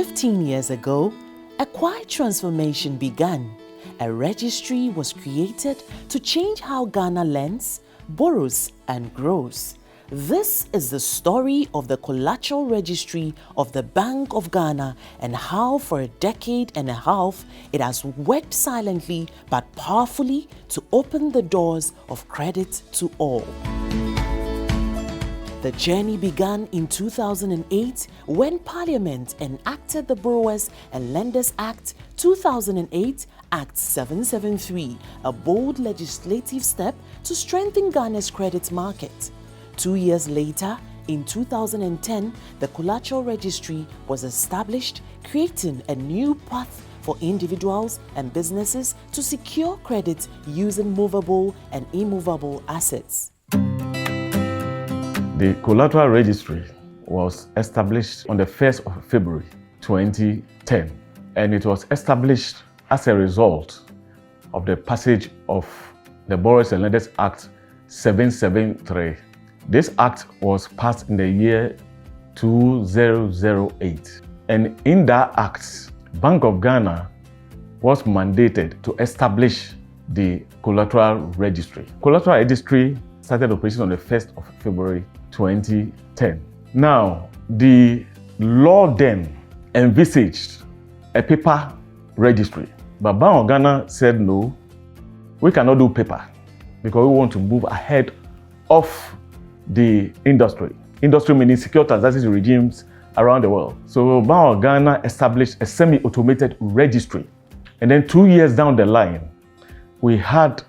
15 years ago, a quiet transformation began. A registry was created to change how Ghana lends, borrows, and grows. This is the story of the Collateral Registry of the Bank of Ghana and how for a decade and a half it has worked silently but powerfully to open the doors of credit to all. The journey began in 2008 when Parliament enacted the Borrowers and Lenders Act 2008, Act 773, a bold legislative step to strengthen Ghana's credit market. 2 years later, in 2010, the Collateral Registry was established, creating a new path for individuals and businesses to secure credit using movable and immovable assets. The Collateral Registry was established on the 1st of February 2010, and it was established as a result of the passage of the Borrowers and Lenders Act 773. This act was passed in the year 2008, and in that act, Bank of Ghana was mandated to establish the Collateral Registry. Collateral Registry started operation on the 1st of February 2010. Now, the law then envisaged a paper registry, but Bank of Ghana said no, we cannot do paper because we want to move ahead of the industry. Industry meaning secure transaction regimes around the world. So Bank of Ghana established a semi-automated registry. And then 2 years down the line, we had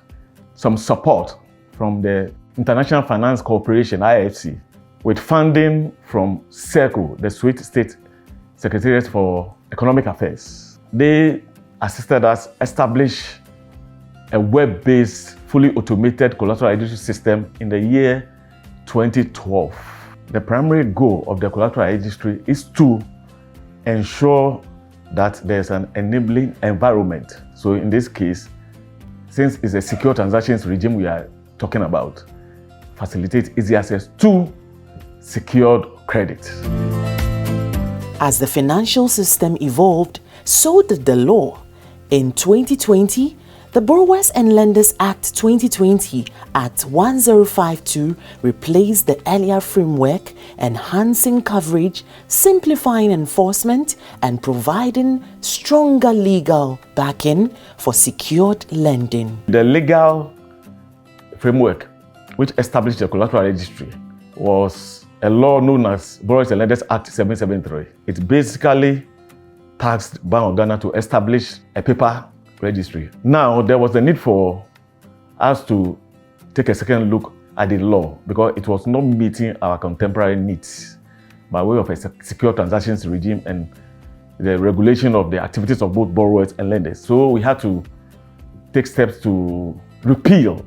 some support from the International Finance Corporation, IFC, with funding from CIRCO, the Swiss State Secretariat for Economic Affairs. They assisted us establish a web-based, fully automated collateral registry system in the year 2012. The primary goal of the collateral registry is to ensure that there's an enabling environment. So in this case, since it's a secure transactions regime we are talking about, facilitate easy access to secured credit. As the financial system evolved, so did the law. In 2020, the Borrowers and Lenders Act 2020, Act 1052, replaced the earlier framework, enhancing coverage, simplifying enforcement, and providing stronger legal backing for secured lending. The legal framework which established the Collateral Registry was a law known as Borrowers and Lenders Act 773. It basically tasked Bank of Ghana to establish a paper registry. Now, there was a need for us to take a second look at the law because it was not meeting our contemporary needs by way of a secure transactions regime and the regulation of the activities of both borrowers and lenders. So we had to take steps to repeal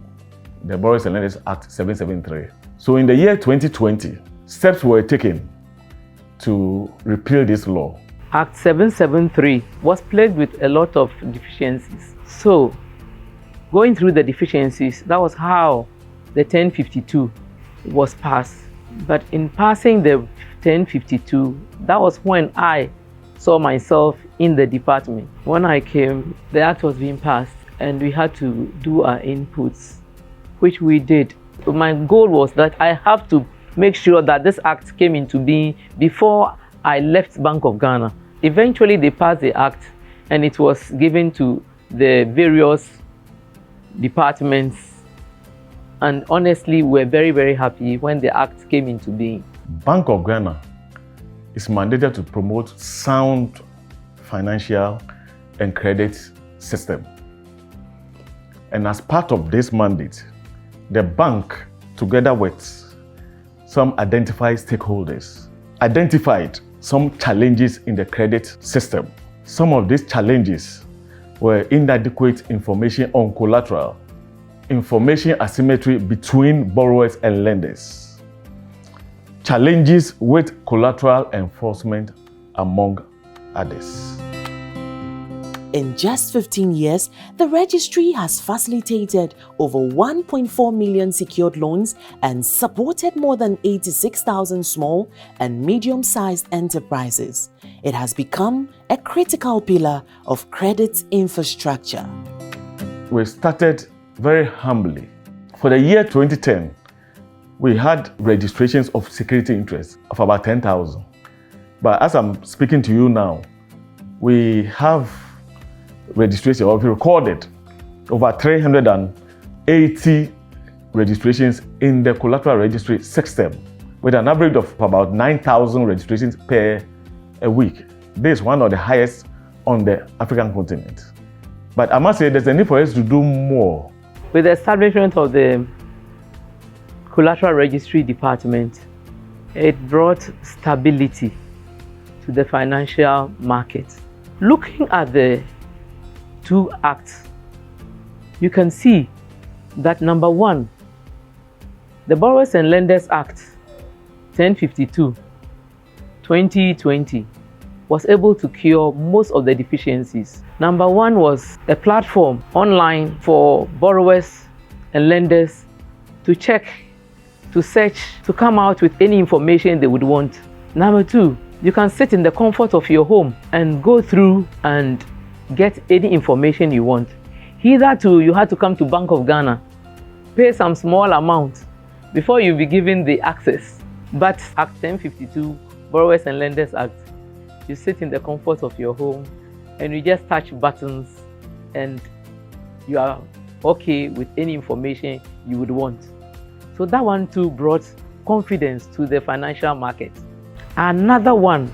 the Borrowers and Lenders Act 773. So in the year 2020, steps were taken to repeal this law. Act 773 was plagued with a lot of deficiencies. So, going through the deficiencies, that was how the 1052 was passed. But in passing the 1052, that was when I saw myself in the department. When I came, the act was being passed and we had to do our inputs, which we did. My goal was that I have to make sure that this act came into being before I left Bank of Ghana. Eventually, they passed the act and it was given to the various departments. And honestly, we're very, very happy when the act came into being. Bank of Ghana is mandated to promote sound financial and credit system. And as part of this mandate, the bank, together with some identified stakeholders, identified some challenges in the credit system. Some of these challenges were inadequate information on collateral, information asymmetry between borrowers and lenders, challenges with collateral enforcement, among others. In just 15 years, the registry has facilitated over 1.4 million secured loans and supported more than 86,000 small and medium-sized enterprises. It has become a critical pillar of credit infrastructure. We started very humbly. For the year 2010, we had registrations of security interests of about 10,000. But as I'm speaking to you now, we have registration, or we recorded over 380 registrations in the collateral registry system, with an average of about 9,000 registrations per a week. This is one of the highest on the African continent. But I must say there's a need for us to do more. With the establishment of the Collateral Registry Department, it brought stability to the financial market. Looking at the two acts, you can see that number one, the Borrowers and Lenders Act 1052 2020 was able to cure most of the deficiencies. Number one was a platform online for borrowers and lenders to check, to search, to come out with any information they would want. Number two, you can sit in the comfort of your home and go through and get any information you want. Hitherto, you had to come to Bank of Ghana, pay some small amount before you be given the access. But Act 1052, Borrowers and Lenders Act, you sit in the comfort of your home and you just touch buttons and you are okay with any information you would want. So that one too brought confidence to the financial market. Another one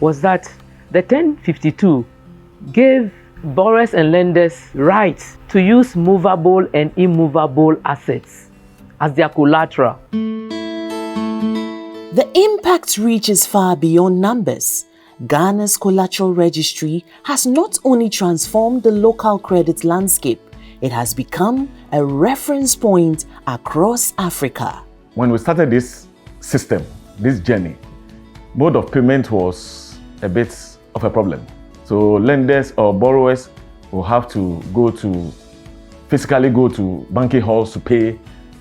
was that the 1052 gave borrowers and lenders rights to use movable and immovable assets as their collateral. The impact reaches far beyond numbers. Ghana's Collateral Registry has not only transformed the local credit landscape, it has become a reference point across Africa. When we started this system, this journey, mode of payment was a bit of a problem. So lenders or borrowers will have to physically go to banking halls to pay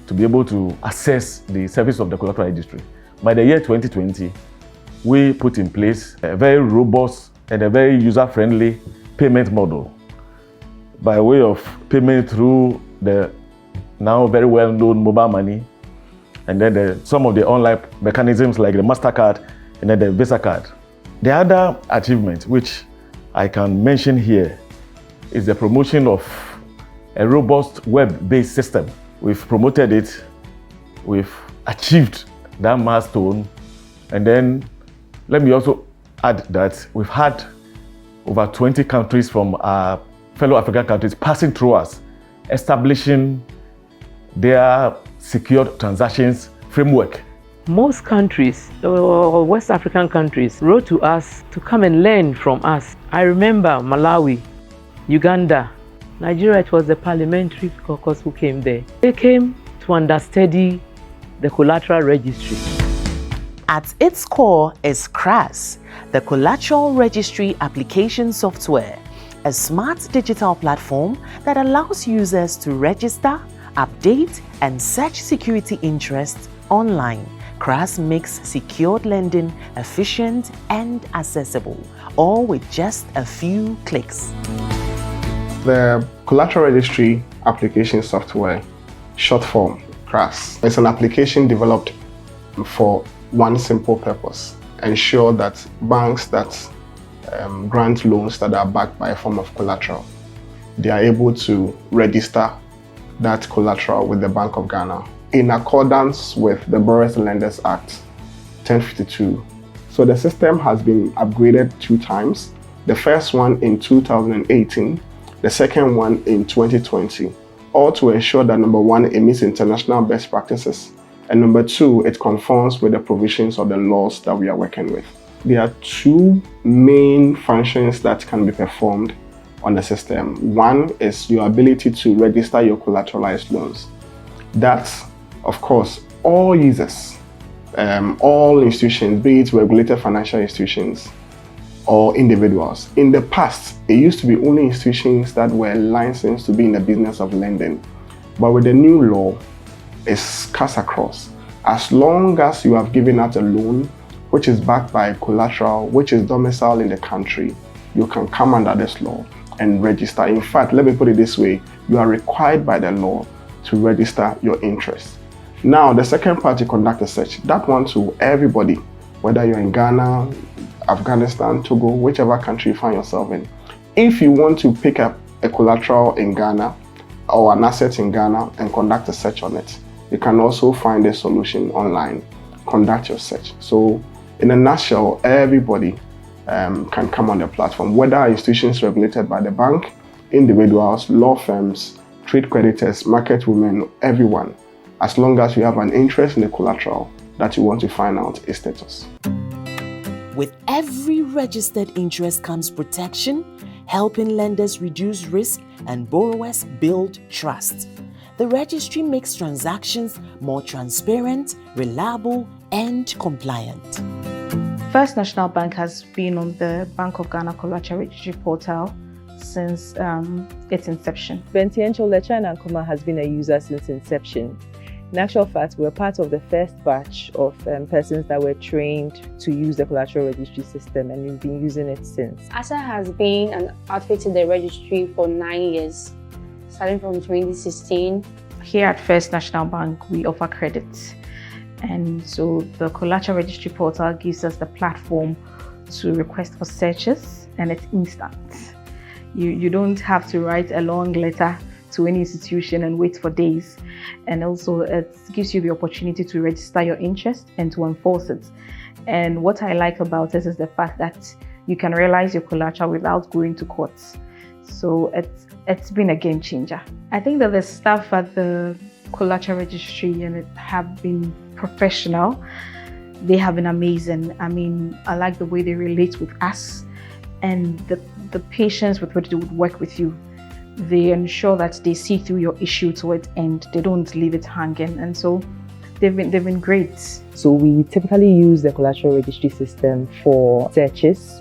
to be able to access the service of the Collateral Registry. By the year 2020, we put in place a very robust and a very user-friendly payment model by way of payment through the now very well-known mobile money, and then some of the online mechanisms like the MasterCard and then the Visa card. The other achievement which I can mention here is the promotion of a robust web-based system. We've promoted it, we've achieved that milestone, and then let me also add that we've had over 20 countries from our fellow African countries passing through us, establishing their secured transactions framework. Most countries, West African countries, wrote to us to come and learn from us. I remember Malawi, Uganda, Nigeria. It was the parliamentary caucus who came there. They came to understudy the Collateral Registry. At its core is CRAS, the Collateral Registry Application Software, a smart digital platform that allows users to register, update, and search security interests online. CRAS makes secured lending efficient and accessible, all with just a few clicks. The Collateral Registry Application Software, short form CRAS, is an application developed for one simple purpose: ensure that banks that grant loans that are backed by a form of collateral, they are able to register that collateral with the Bank of Ghana in accordance with the Borrowers and Lenders Act 1052. So the system has been upgraded 2 times. The first one in 2018, the second one in 2020, all to ensure that number one, it meets international best practices, and number two, it conforms with the provisions of the laws that we are working with. There are 2 main functions that can be performed on the system. One is your ability to register your collateralized loans. That's, of course, all users, all institutions, be it regulated financial institutions, or individuals. In the past, it used to be only institutions that were licensed to be in the business of lending. But with the new law, it's cast across. As long as you have given out a loan, which is backed by collateral, which is domiciled in the country, you can come under this law and register. In fact, let me put it this way, you are required by the law to register your interest. Now, the second part, you conduct a search. That one to everybody, whether you're in Ghana, Afghanistan, Togo, whichever country you find yourself in. If you want to pick up a collateral in Ghana or an asset in Ghana and conduct a search on it, you can also find a solution online, conduct your search. So in a nutshell, everybody can come on the platform, whether institutions regulated by the bank, individuals, law firms, trade creditors, market women, everyone, as long as you have an interest in the collateral that you want to find out its status. With every registered interest comes protection, helping lenders reduce risk and borrowers build trust. The registry makes transactions more transparent, reliable, and compliant. First National Bank has been on the Bank of Ghana Collateral Registry portal since its inception. Bentiencho Lechan and Kuma has been a user since inception. In actual fact, we're part of the first batch of persons that were trained to use the Collateral Registry system, and we've been using it since. ASA has been an outfit in the registry for 9 years, starting from 2016. Here at First National Bank, we offer credit. And so the Collateral Registry portal gives us the platform to request for searches, and it's instant. You don't have to write a long letter to any institution and wait for days. And also it gives you the opportunity to register your interest and to enforce it. And what I like about this is the fact that you can realize your collateral without going to court. So it's been a game changer. I think that the staff at the Collateral Registry have been professional. They have been amazing. I mean, I like the way they relate with us and the patience with which they would work with you. They ensure that they see through your issue to its end. They don't leave it hanging, and so they've been great. So we typically use the Collateral Registry system for searches,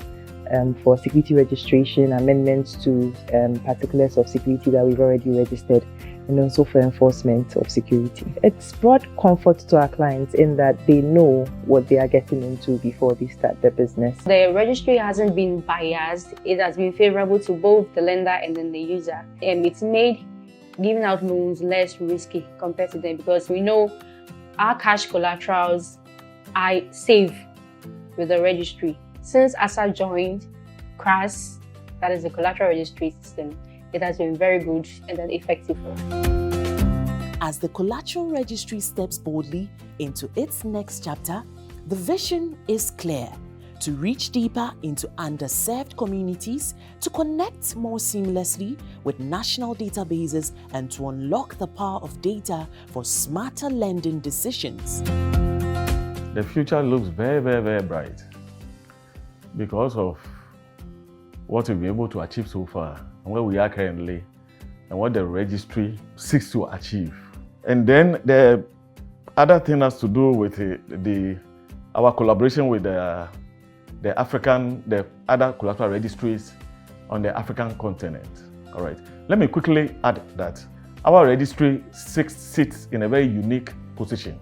for security registration, amendments to particulars of security that we've already registered, and also for enforcement of security. It's brought comfort to our clients in that they know what they are getting into before they start their business. The registry hasn't been biased. It has been favorable to both the lender and then the user. It's made giving out loans less risky compared to them, because we know our cash collaterals are safe with the registry. Since ASA joined CRAS, that is the Collateral Registry system, it has been very good and then effective for us. As the Collateral Registry steps boldly into its next chapter, the vision is clear: to reach deeper into underserved communities, to connect more seamlessly with national databases, and to unlock the power of data for smarter lending decisions. The future looks very, very, very bright because of what we've been able to achieve so far and where we are currently and what the registry seeks to achieve. And then the other thing has to do with our collaboration with the other collateral registries on the African continent. All right. Let me quickly add that our registry sits in a very unique position.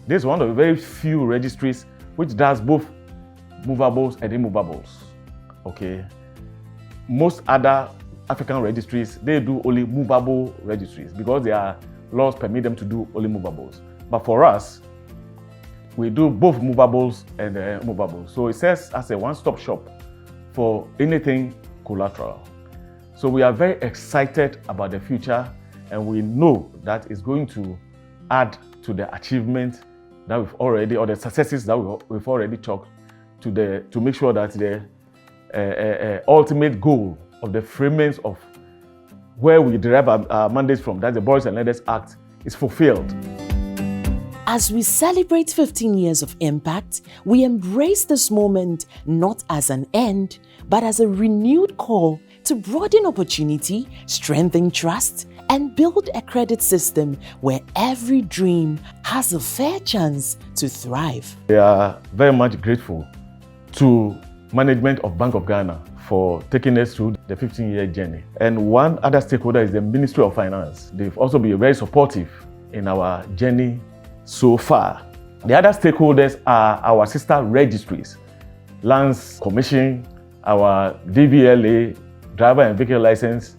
This is one of the very few registries which does both movables and immovables. Okay. Most other African registries, they do only movable registries because their laws permit them to do only movables. But for us, we do both movables and immovables. So it serves as a one-stop shop for anything collateral. So we are very excited about the future, and we know that it's going to add to the achievement that we've already, or the successes that we've already chalked, to make sure that the ultimate goal of the framings of where we derive our mandates from, that's the Borrowers and Lenders Act, is fulfilled. As we celebrate 15 years of impact, we embrace this moment not as an end, but as a renewed call to broaden opportunity, strengthen trust, and build a credit system where every dream has a fair chance to thrive. We are very much grateful to management of Bank of Ghana for taking us through the 15-year journey. And one other stakeholder is the Ministry of Finance. They've also been very supportive in our journey so far. The other stakeholders are our sister registries, Lands Commission, our DVLA, Driver and Vehicle License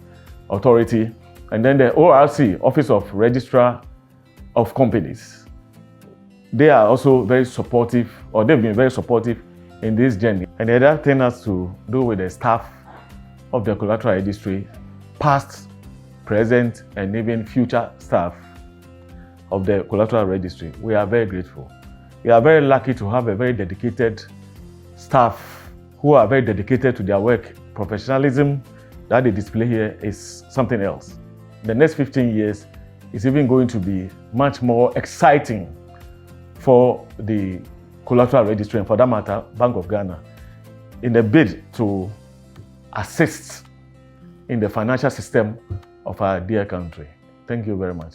Authority, and then the ORC, Office of Registrar of Companies. They are also very supportive, or they've been very supportive in this journey. And the other thing has to do with the staff of the Collateral Registry, past, present, and even future staff of the Collateral Registry. We are very grateful. We are very lucky to have a very dedicated staff who are very dedicated to their work. Professionalism that they display here is something else. The next 15 years is even going to be much more exciting for the Collateral Registry, and for that matter, Bank of Ghana, in the bid to assist in the financial system of our dear country. Thank you very much.